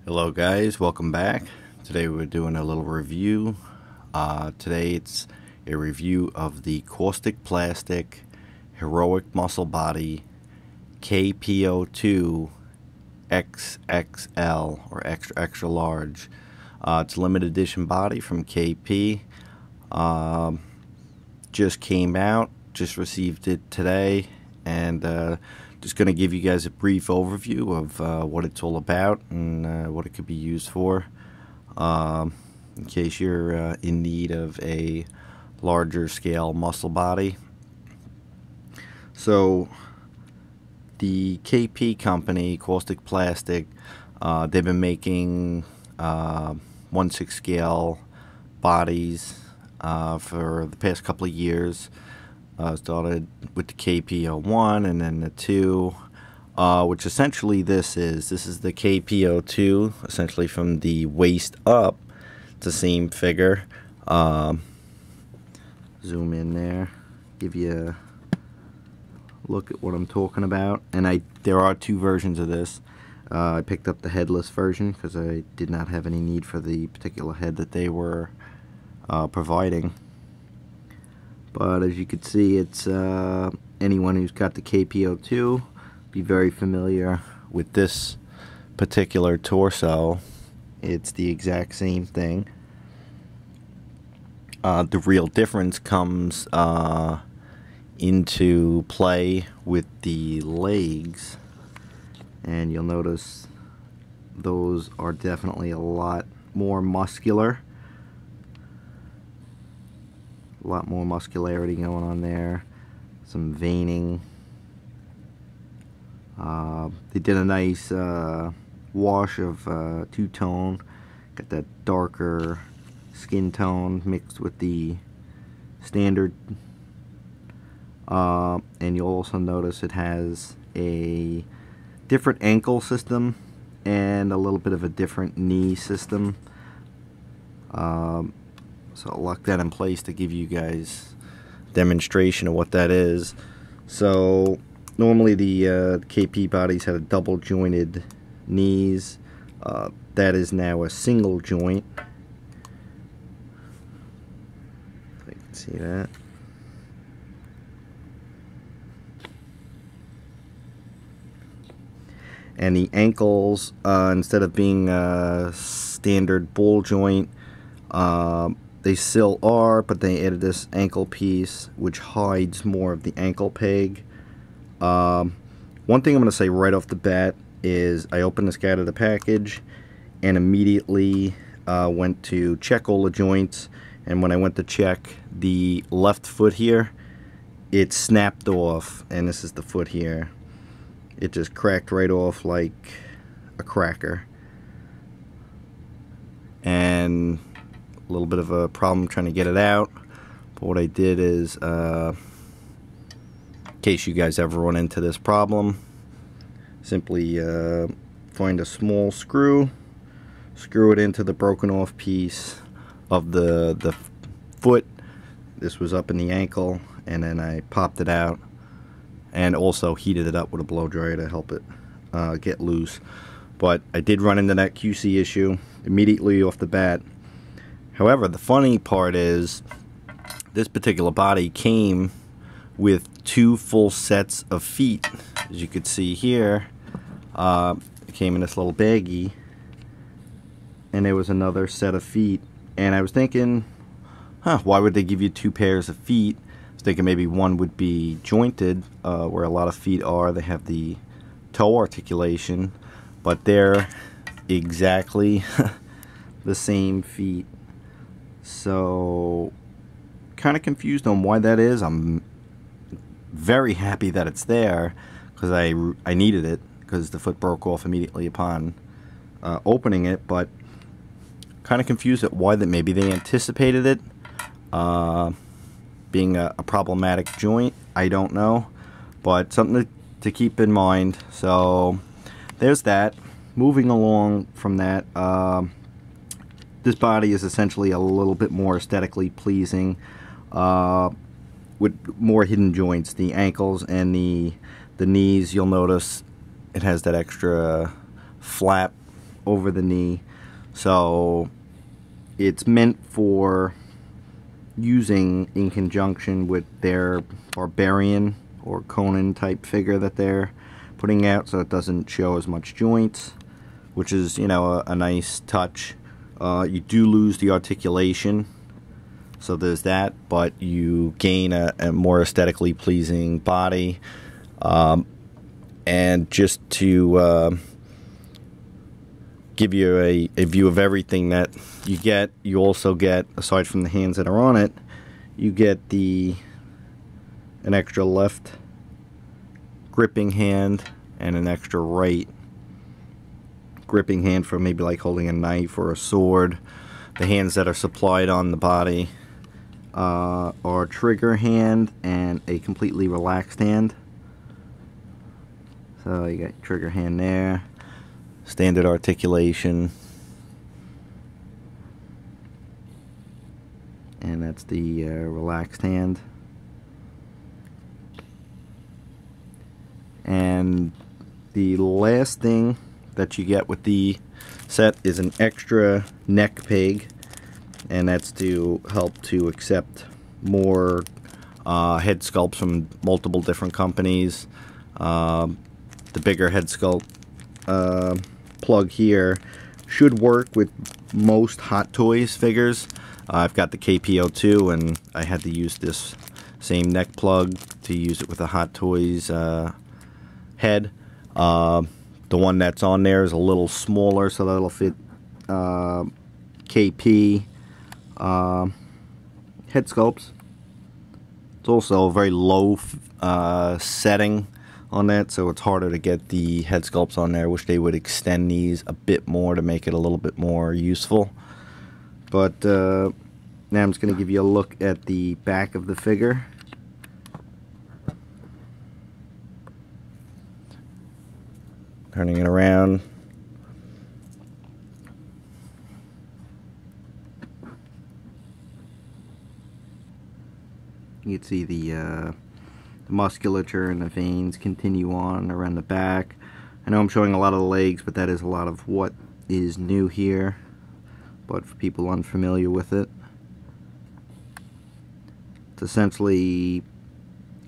Hello guys, welcome back. Today we're doing a little review. Today it's a review of the Kaustic Plastik Heroik Muscle Body KP02 XXL or extra large. It's a limited edition body from KP. Just came out, just received it today, and just going to give you guys a brief overview of what it's all about and what it could be used for, in case you're in need of a larger scale muscle body. So the KP company, Kaustic Plastik, they've been making 1/6 scale bodies for the past couple of years. Started with the KP01 and then the 2, which essentially this is the KP02, essentially from the waist up. It's the same figure. Zoom in there, give you a look at what I'm talking about. And there are 2 versions of this. I picked up the headless version because I did not have any need for the particular head that they were providing. But as you can see, it's anyone who's got the KP02 be very familiar with this particular torso. It's the exact same thing. The real difference comes into play with the legs, and you'll notice those are definitely a lot more muscular. A lot more muscularity going on there, some veining. They did a nice wash of two-tone, got that darker skin tone mixed with the standard, and you'll also notice it has a different ankle system and a little bit of a different knee system. So I'll lock that in place to give you guys a demonstration of what that is. So normally the KP bodies had a double jointed knees. That is now a single joint. If I can see that. And the ankles, instead of being a standard ball joint, they still are, but they added this ankle piece which hides more of the ankle peg. One thing I'm going to say right off the bat is I opened this guy out of the package and immediately went to check all the joints, and when I went to check the left foot here, it snapped off, and this is the foot here. It just cracked right off like a cracker. And a little bit of a problem trying to get it out, but what I did is, in case you guys ever run into this problem, simply find a small screw, screw it into the broken off piece of the foot. This was up in the ankle, and then I popped it out and also heated it up with a blow dryer to help it get loose. But I did run into that QC issue immediately off the bat. However, the funny part is this particular body came with 2 full sets of feet. As you could see here, it came in this little baggie, and there was another set of feet. And I was thinking, why would they give you 2 pairs of feet? I was thinking maybe one would be jointed, where a lot of feet are. They have the toe articulation, but they're exactly the same feet. So kind of confused on why that is. I'm very happy that it's there because I needed it, because the foot broke off immediately upon opening it, but kind of confused at why that. Maybe they anticipated it being a problematic joint. I don't know, but something to keep in mind. So there's that. Moving along from that, this body is essentially a little bit more aesthetically pleasing, with more hidden joints. The ankles and the knees, you'll notice it has that extra flap over the knee. So it's meant for using in conjunction with their Barbarian or Conan type figure that they're putting out, so it doesn't show as much joints, which is, you know, a nice touch. You do lose the articulation, so there's that, but you gain a more aesthetically pleasing body. And just to give you a view of everything that you get, you also get, aside from the hands that are on it, you get an extra left gripping hand and an extra right gripping hand for maybe like holding a knife or a sword. The hands that are supplied on the body are trigger hand and a completely relaxed hand. So you got trigger hand there, standard articulation, and that's the relaxed hand. And the last thing that you get with the set is an extra neck peg, and that's to help to accept more head sculpts from multiple different companies. The bigger head sculpt plug here should work with most Hot Toys figures. I've got the KP02, and I had to use this same neck plug to use it with a Hot Toys head. The one that's on there is a little smaller, so that'll fit KP head sculpts. It's also a very low setting on that, so it's harder to get the head sculpts on there. I wish they would extend these a bit more to make it a little bit more useful. But now I'm just going to give you a look at the back of the figure. Turning it around. You can see the musculature and the veins continue on around the back. I know I'm showing a lot of the legs, but that is a lot of what is new here. But for people unfamiliar with it, it's essentially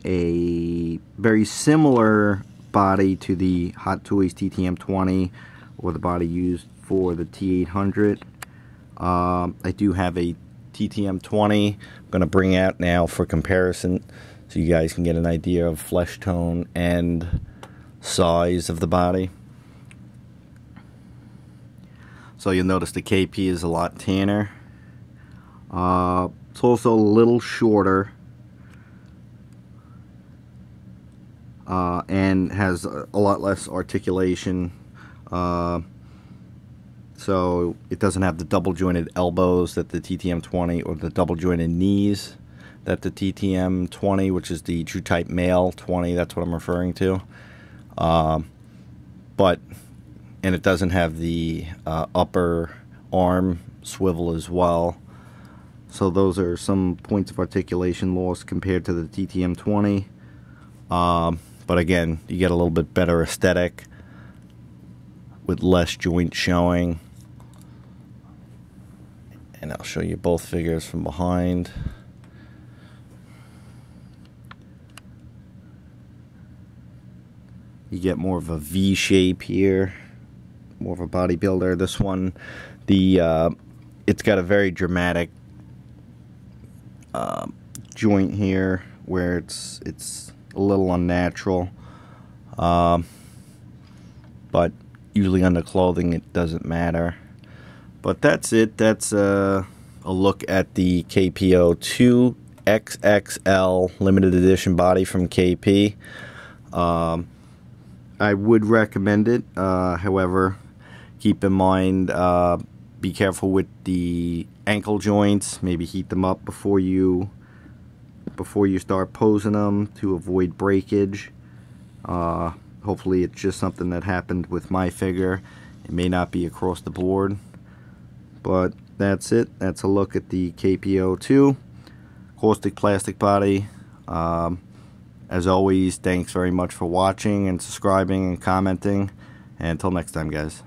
a very similar body to the Hot Toys TTM20 or the body used for the T800. I do have a TTM20 I'm going to bring out now for comparison, so you guys can get an idea of flesh tone and size of the body. So you'll notice the KP is a lot tanner. It's also a little shorter and has a lot less articulation. So it doesn't have the double jointed elbows that the TTM20 or the double jointed knees that the TTM20, which is the True Type Male 20, that's what I'm referring to. And it doesn't have the upper arm swivel as well. So those are some points of articulation loss compared to the TTM20. But again, you get a little bit better aesthetic with less joint showing. And I'll show you both figures from behind. You get more of a V shape here, more of a bodybuilder. This one, it's got a very dramatic joint here where it's a little unnatural, but usually under clothing it doesn't matter. But that's it. That's a look at the KP02 XXL limited edition body from KP. I would recommend it. However, keep in mind, be careful with the ankle joints. Maybe heat them up before you start posing them to avoid breakage. Hopefully it's just something that happened with my figure. It may not be across the board. But that's it. That's a look at the KP02 Kaustic Plastik body. As always, thanks very much for watching and subscribing and commenting. And until next time, guys.